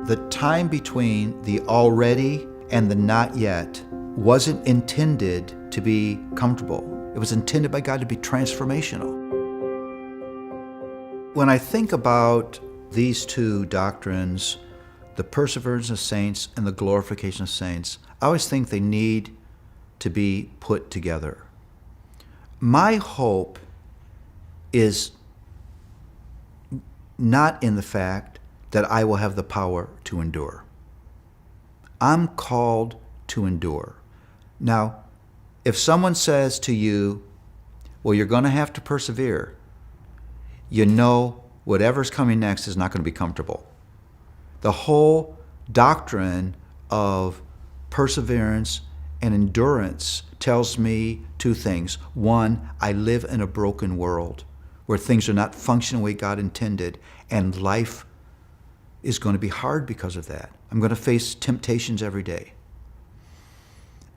The time between the already and the not yet wasn't intended to be comfortable. It was intended by God to be transformational. When I think about these two doctrines, the perseverance of saints and the glorification of saints, I always think they need to be put together. My hope is not in the fact that I will have the power to endure. I'm called to endure. Now, if someone says to you, well, you're going to have to persevere, you know whatever's coming next is not going to be comfortable. The whole doctrine of perseverance and endurance tells me two things. One, I live in a broken world where things are not functioning the way God intended, and life is going to be hard because of that. I'm going to face temptations every day.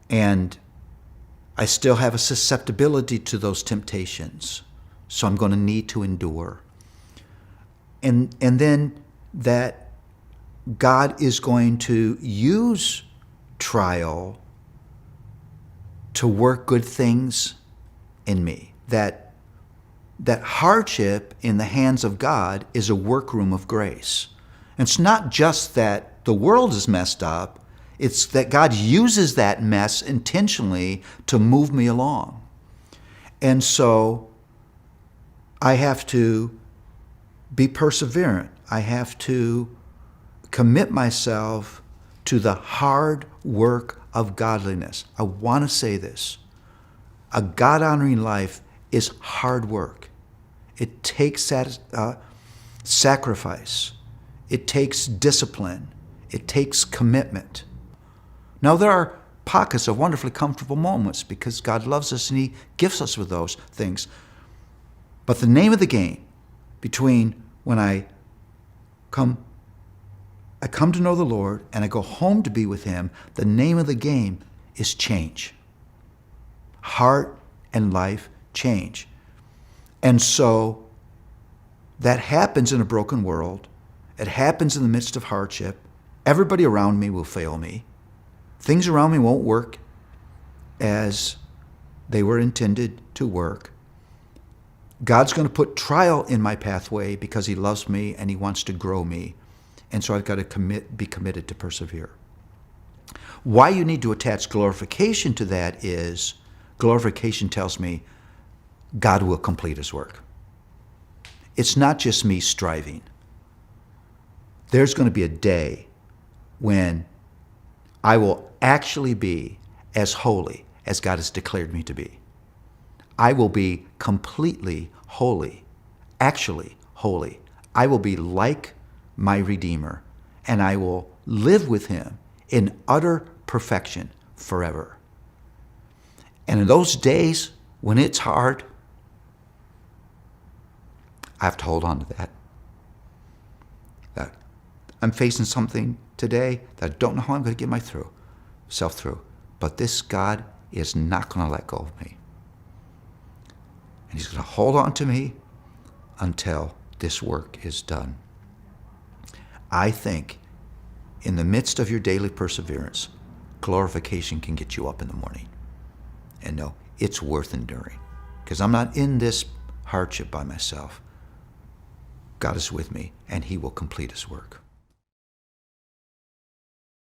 And I still have a susceptibility to those temptations, so I'm going to need to endure. And then that God is going to use trial to work good things in me. That hardship in the hands of God is a workroom of grace. And it's not just that the world is messed up, it's that God uses that mess intentionally to move me along. And so I have to be perseverant. I have to commit myself to the hard work of godliness. I want to say this. A God-honoring life is hard work. It takes sacrifice. It takes discipline. It takes commitment. Now, there are pockets of wonderfully comfortable moments because God loves us and He gifts us with those things. But the name of the game between when I come to know the Lord and I go home to be with Him, the name of the game is change. Heart and life change. And so that happens in a broken world. It happens in the midst of hardship. Everybody around me will fail me. Things around me won't work as they were intended to work. God's going to put trial in my pathway because He loves me and He wants to grow me. And so I've got to be committed to persevere. Why you need to attach glorification to that is glorification tells me God will complete His work. It's not just me striving. There's going to be a day when I will actually be as holy as God has declared me to be. I will be completely holy, actually holy. I will be like my Redeemer, and I will live with Him in utter perfection forever. And in those days when it's hard, I have to hold on to that. That I'm facing something today that I don't know how I'm going to get myself through. But this God is not going to let go of me. And He's going to hold on to me until this work is done. I think in the midst of your daily perseverance, glorification can get you up in the morning. And no, it's worth enduring. Because I'm not in this hardship by myself. God is with me, and He will complete His work.